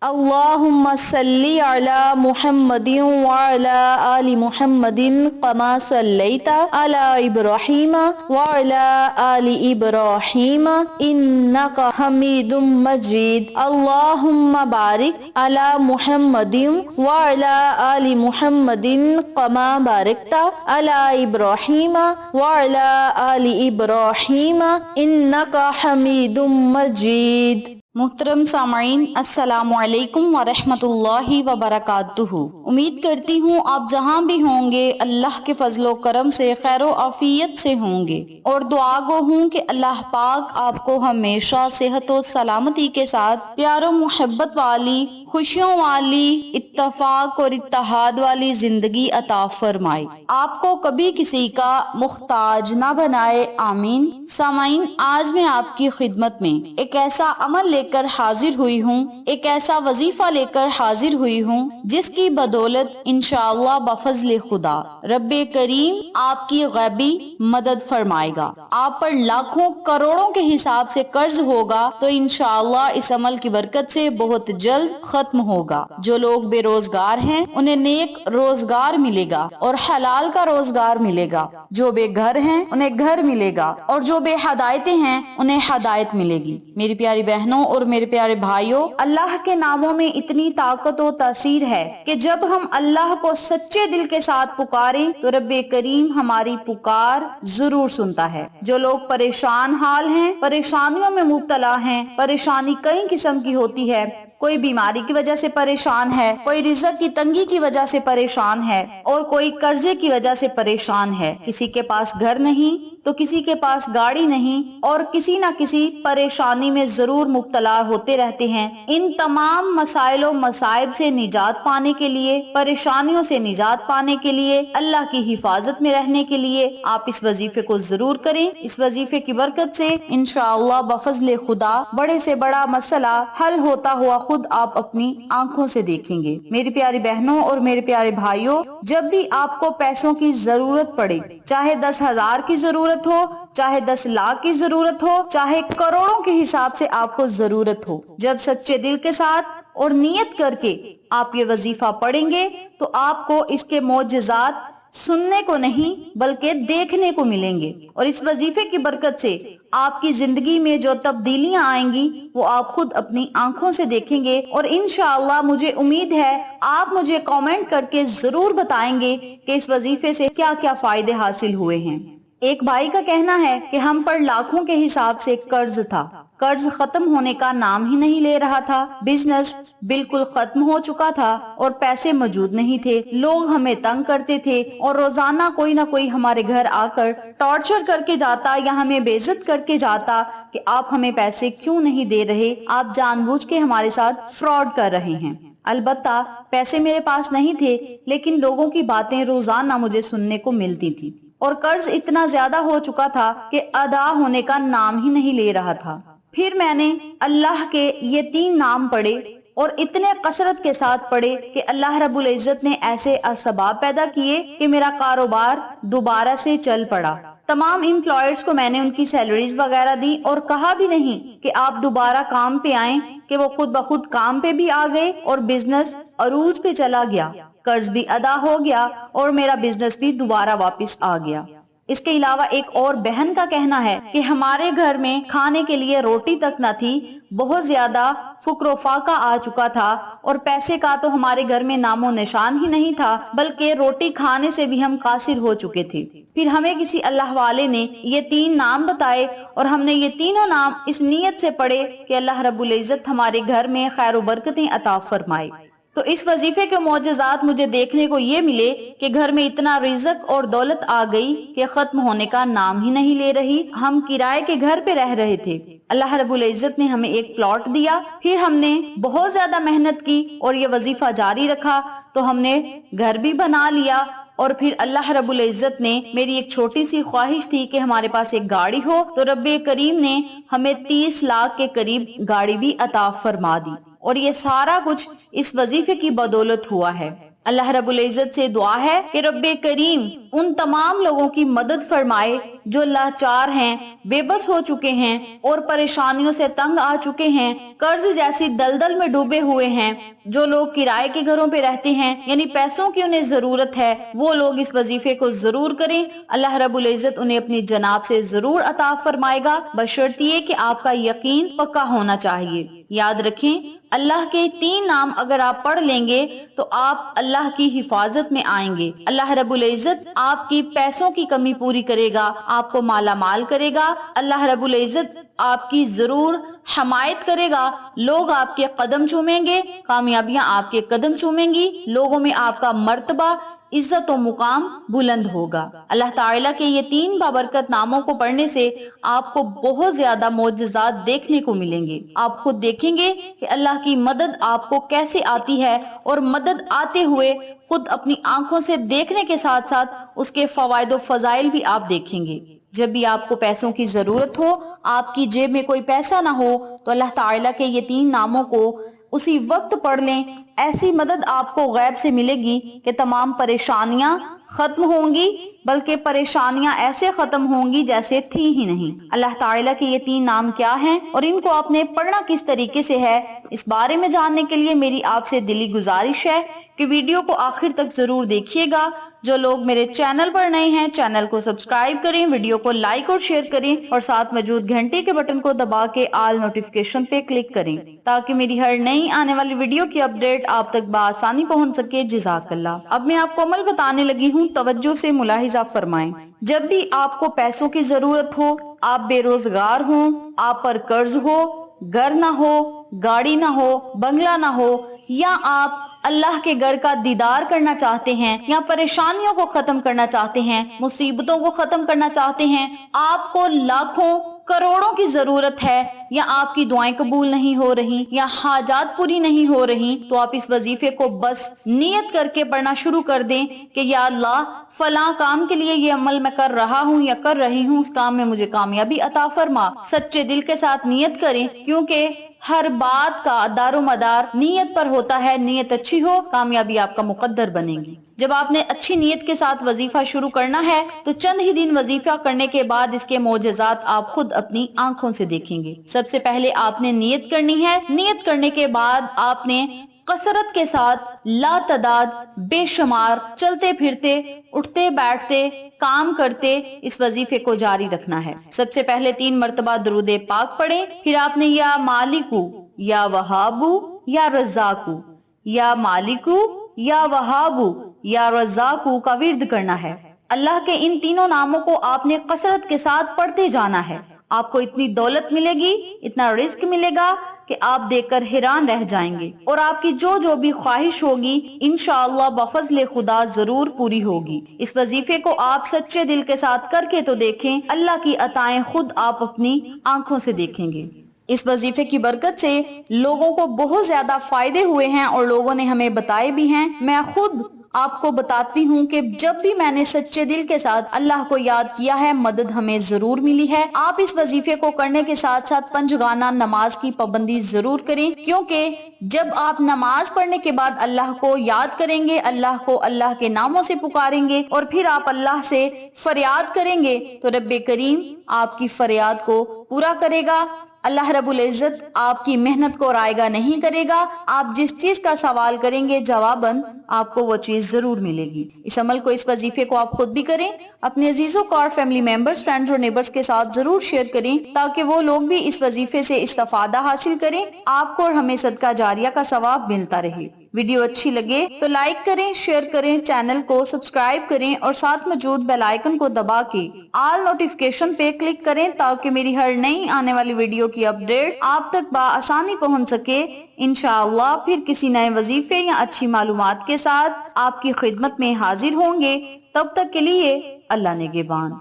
اللهم صل على محمد وعلى آل محمد كما صليت على إبراهيم وعلى آل إبراهيم إنك حميد مجيد. اللهم بارك على محمد وعلى آل محمد كما باركت على إبراهيم وعلى آل إبراهيم إنك حميد مجيد. محترم سامعین، السلام علیکم ورحمۃ اللہ وبرکاتہ۔ امید کرتی ہوں آپ جہاں بھی ہوں گے اللہ کے فضل و کرم سے خیر و عافیت سے ہوں گے، اور دعا گو ہوں کہ اللہ پاک آپ کو ہمیشہ صحت و سلامتی کے ساتھ پیار و محبت والی، خوشیوں والی، اتفاق اور اتحاد والی زندگی عطا فرمائے، آپ کو کبھی کسی کا محتاج نہ بنائے، آمین۔ سامعین، آج میں آپ کی خدمت میں ایک ایسا عمل لے کر حاضر ہوئی ہوں، ایک ایسا وظیفہ لے کر حاضر ہوئی ہوں جس کی بدولت انشاءاللہ بفضل خدا رب کریم آپ کی غیبی مدد فرمائے گا۔ آپ پر لاکھوں کروڑوں کے حساب سے قرض ہوگا تو انشاءاللہ اس عمل کی برکت سے بہت جلد ختم ہوگا۔ جو لوگ بے روزگار ہیں انہیں نیک روزگار ملے گا اور حلال کا روزگار ملے گا۔ جو بے گھر ہیں انہیں گھر ملے گا، اور جو بے ہدایتیں ہیں انہیں ہدایت ملے گی۔ میری پیاری بہنوں اور میرے پیارے بھائیوں، اللہ کے ناموں میں اتنی طاقت و تاثیر ہے کہ جب ہم اللہ کو سچے دل کے ساتھ پکاریں تو رب کریم ہماری پکار ضرور سنتا ہے۔ جو لوگ پریشان حال ہیں، پریشانیوں میں مبتلا ہیں، پریشانی کئی قسم کی ہوتی ہے، کوئی بیماری کی وجہ سے پریشان ہے، کوئی رزق کی تنگی کی وجہ سے پریشان ہے، اور کوئی قرضے کی وجہ سے پریشان ہے، کسی کے پاس گھر نہیں تو کسی کے پاس گاڑی نہیں، اور کسی نہ کسی پریشانی میں ضرور مبتلا ہوتے رہتے ہیں۔ ان تمام مسائل و مصائب سے نجات پانے کے لیے، پریشانیوں سے نجات پانے کے لیے، اللہ کی حفاظت میں رہنے کے لیے آپ اس وظیفے کو ضرور کریں۔ اس وظیفے کی برکت سے انشاءاللہ بفضل خدا بڑے سے بڑا مسئلہ حل ہوتا ہوا خود آپ اپنی آنکھوں سے دیکھیں گے۔ میری پیاری بہنوں اور میرے پیارے بھائیوں، جب بھی آپ کو پیسوں کی ضرورت پڑے، چاہے 10,000 کی ضرورت ہو، چاہے 10 لاکھ کی ضرورت ہو، چاہے کروڑوں کے حساب سے آپ کو ضرورت ہو، جب سچے دل کے ساتھ اور نیت کر کے آپ یہ وظیفہ پڑھیں گے تو آپ کو اس کے معجزات سننے کو نہیں بلکہ دیکھنے کو ملیں گے، اور اس وظیفے کی برکت سے آپ کی زندگی میں جو تبدیلیاں آئیں گی وہ آپ خود اپنی آنکھوں سے دیکھیں گے، اور انشاءاللہ مجھے امید ہے آپ مجھے کامنٹ کر کے ضرور بتائیں گے کہ اس وظیفے سے کیا کیا فائدے حاصل ہوئے ہیں۔ ایک بھائی کا کہنا ہے کہ ہم پر لاکھوں کے حساب سے قرض تھا، قرض ختم ہونے کا نام ہی نہیں لے رہا تھا، بزنس بالکل ختم ہو چکا تھا اور پیسے موجود نہیں تھے، لوگ ہمیں تنگ کرتے تھے اور روزانہ کوئی نہ کوئی ہمارے گھر آ کر ٹارچر کر کے جاتا یا ہمیں بے عزت کر کے جاتا کہ آپ ہمیں پیسے کیوں نہیں دے رہے، آپ جان بوجھ کے ہمارے ساتھ فراڈ کر رہے ہیں۔ البتہ پیسے میرے پاس نہیں تھے، لیکن لوگوں کی باتیں روزانہ مجھے سننے کو ملتی تھی، اور قرض اتنا زیادہ ہو چکا تھا کہ ادا ہونے کا نام ہی نہیں لے رہا تھا۔ پھر میں نے اللہ کے یہ 3 نام پڑھے اور اتنے کثرت کے ساتھ پڑھے کہ اللہ رب العزت نے ایسے اسباب پیدا کیے کہ میرا کاروبار دوبارہ سے چل پڑا۔ تمام امپلائرز کو میں نے ان کی سیلریز وغیرہ دی اور کہا بھی نہیں کہ آپ دوبارہ کام پہ آئیں، کہ وہ خود بخود کام پہ بھی آ گئے اور بزنس عروج پہ چلا گیا، قرض بھی ادا ہو گیا اور میرا بزنس بھی دوبارہ واپس آ گیا۔ اس کے علاوہ ایک اور بہن کا کہنا ہے کہ ہمارے گھر میں کھانے کے لیے روٹی تک نہ تھی، بہت زیادہ فقر و فاقہ آ چکا تھا، اور پیسے کا تو ہمارے گھر میں نام و نشان ہی نہیں تھا، بلکہ روٹی کھانے سے بھی ہم قاصر ہو چکے تھے۔ پھر ہمیں کسی اللہ والے نے یہ 3 نام بتائے اور ہم نے یہ تینوں نام اس نیت سے پڑھے کہ اللہ رب العزت ہمارے گھر میں خیر و برکتیں عطا فرمائے۔ تو اس وظیفے کے معجزات مجھے دیکھنے کو یہ ملے کہ گھر میں اتنا رزق اور دولت آ گئی کہ ختم ہونے کا نام ہی نہیں لے رہی۔ ہم کرائے کے گھر پہ رہ رہے تھے، اللہ رب العزت نے ہمیں ایک پلاٹ دیا، پھر ہم نے بہت زیادہ محنت کی اور یہ وظیفہ جاری رکھا تو ہم نے گھر بھی بنا لیا، اور پھر اللہ رب العزت نے، میری ایک چھوٹی سی خواہش تھی کہ ہمارے پاس ایک گاڑی ہو، تو رب کریم نے ہمیں 30 لاکھ کے قریب گاڑی بھی عطا فرما دی، اور یہ سارا کچھ اس وظیفے کی بدولت ہوا ہے۔ اللہ رب العزت سے دعا ہے کہ رب کریم ان تمام لوگوں کی مدد فرمائے جو لاچار ہیں، بے بس ہو چکے ہیں اور پریشانیوں سے تنگ آ چکے ہیں، قرض جیسی دلدل میں ڈوبے ہوئے ہیں۔ جو لوگ کرائے کے گھروں پہ رہتے ہیں، یعنی پیسوں کی انہیں ضرورت ہے، وہ لوگ اس وظیفے کو ضرور کریں۔ اللہ رب العزت انہیں اپنی جناب سے ضرور عطا فرمائے گا، بشرط یہ کہ آپ کا یقین پکا ہونا چاہیے۔ یاد رکھیں، اللہ کے 3 نام اگر آپ پڑھ لیں گے تو آپ اللہ کی حفاظت میں آئیں گے۔ اللہ رب العزت آپ کی پیسوں کی کمی پوری کرے گا، آپ کو مالا مال کرے گا۔ اللہ رب العزت آپ کی ضرور حمایت کرے گا، لوگ آپ کے قدم چومیں گے، کامیابیاں آپ کے قدم چومیں گی، لوگوں میں آپ کا مرتبہ، عزت و مقام بلند ہوگا۔ اللہ تعالیٰ کے یہ 3 بابرکت ناموں کو پڑھنے سے آپ کو بہت زیادہ معجزات دیکھنے کو ملیں گے۔ آپ خود دیکھیں گے کہ اللہ کی مدد آپ کو کیسے آتی ہے، اور مدد آتے ہوئے خود اپنی آنکھوں سے دیکھنے کے ساتھ ساتھ اس کے فوائد و فضائل بھی آپ دیکھیں گے۔ جب بھی آپ کو پیسوں کی ضرورت ہو، آپ کی جیب میں کوئی پیسہ نہ ہو، تو اللہ تعالیٰ کے یہ 3 ناموں کو اسی وقت پڑھ لیں، ایسی مدد آپ کو غیب سے ملے گی کہ تمام پریشانیاں ختم ہوں گی، بلکہ پریشانیاں ایسے ختم ہوں گی جیسے تھی ہی نہیں۔ اللہ تعالیٰ کے یہ 3 نام کیا ہیں اور ان کو آپ نے پڑھنا کس طریقے سے ہے، اس بارے میں جاننے کے لیے میری آپ سے دلی گزارش ہے کہ ویڈیو کو آخر تک ضرور دیکھیے گا۔ جو لوگ میرے چینل پر نئے ہیں، چینل کو سبسکرائب کریں، ویڈیو کو لائک اور شیئر کریں، اور ساتھ موجود گھنٹی کے بٹن کو دبا کے آل نوٹیفیکیشن پہ کلک کریں تاکہ میری ہر نئی آنے والی ویڈیو کی اپڈیٹ آپ تک بآسانی پہنچ سکے۔ جزاک اللہ۔ اب میں آپ کو عمل بتانے لگی ہوں، توجہ سے ملاحظہ فرمائیں۔ جب بھی آپ کو پیسوں کی ضرورت ہو، آپ بے روزگار ہوں، آپ پر قرض ہو، گھر نہ ہو، گاڑی نہ ہو، بنگلہ نہ ہو، یا آپ اللہ کے گھر کا دیدار کرنا چاہتے ہیں، یا پریشانیوں کو ختم کرنا چاہتے ہیں، مصیبتوں کو ختم کرنا چاہتے ہیں، آپ کو لاکھوں کروڑوں کی ضرورت ہے، یا آپ کی دعائیں قبول نہیں ہو رہی، یا حاجات پوری نہیں ہو رہی، تو آپ اس وظیفے کو بس نیت کر کے پڑھنا شروع کر دیں کہ یا اللہ فلاں کام کے لیے یہ عمل میں کر رہا ہوں یا کر رہی ہوں، اس کام میں مجھے کامیابی عطا فرما۔ سچے دل کے ساتھ نیت کریں، کیونکہ ہر بات کا دار و مدار نیت پر ہوتا ہے۔ نیت اچھی ہو، کامیابی آپ کا مقدر بنے گی۔ جب آپ نے اچھی نیت کے ساتھ وظیفہ شروع کرنا ہے تو چند ہی دن وظیفہ کرنے کے بعد اس کے معجزات آپ خود اپنی آنکھوں سے دیکھیں گے۔ سب سے پہلے آپ نے نیت کرنی ہے۔ نیت کرنے کے بعد آپ نے کثرت کے ساتھ لا تعداد بے شمار چلتے پھرتے، اٹھتے بیٹھتے، کام کرتے اس وظیفے کو جاری رکھنا ہے۔ سب سے پہلے 3 مرتبہ درود پاک پڑھیں، پھر آپ نے یا مالکو، یا وہابو، یا رزاقو، یا مالکو، یا وہابو، یا رزاقو کا ورد کرنا ہے۔ اللہ کے ان تینوں ناموں کو آپ نے کثرت کے ساتھ پڑھتے جانا ہے۔ آپ کو اتنی دولت ملے گی، اتنا رزق ملے گا کہ آپ دیکھ کر حیران رہ جائیں گے، اور آپ کی جو بھی خواہش ہوگی انشاءاللہ بفضل خدا ضرور پوری ہوگی۔ اس وظیفے کو آپ سچے دل کے ساتھ کر کے تو دیکھیں، اللہ کی عطائیں خود آپ اپنی آنکھوں سے دیکھیں گے۔ اس وظیفے کی برکت سے لوگوں کو بہت زیادہ فائدے ہوئے ہیں، اور لوگوں نے ہمیں بتائے بھی ہیں۔ میں خود آپ کو بتاتی ہوں کہ جب بھی میں نے سچے دل کے ساتھ اللہ کو یاد کیا ہے، مدد ہمیں ضرور ملی ہے۔ آپ اس وظیفے کو کرنے کے ساتھ ساتھ 5 گانا نماز کی پابندی ضرور کریں، کیونکہ جب آپ نماز پڑھنے کے بعد اللہ کو یاد کریں گے، اللہ کو اللہ کے ناموں سے پکاریں گے، اور پھر آپ اللہ سے فریاد کریں گے، تو رب کریم آپ کی فریاد کو پورا کرے گا۔ اللہ رب العزت آپ کی محنت کو رائیگا نہیں کرے گا۔ آپ جس چیز کا سوال کریں گے جواباً آپ کو وہ چیز ضرور ملے گی۔ اس عمل کو، اس وظیفے کو آپ خود بھی کریں، اپنے عزیزوں کو اور فیملی ممبرز، فرینڈز اور نیبرز کے ساتھ ضرور شیئر کریں تاکہ وہ لوگ بھی اس وظیفے سے استفادہ حاصل کریں، آپ کو اور ہمیں صدقہ جاریہ کا ثواب ملتا رہے۔ ویڈیو اچھی لگے تو لائک کریں، شیئر کریں، چینل کو سبسکرائب کریں، اور ساتھ موجود بیل آئیکن کو دبا کے آل نوٹیفیکیشن پہ کلک کریں تاکہ میری ہر نئی آنے والی ویڈیو کی اپڈیٹ آپ تک بآسانی پہنچ سکے۔ انشاءاللہ پھر کسی نئے وظیفے یا اچھی معلومات کے ساتھ آپ کی خدمت میں حاضر ہوں گے۔ تب تک کے لیے اللہ نگہبان۔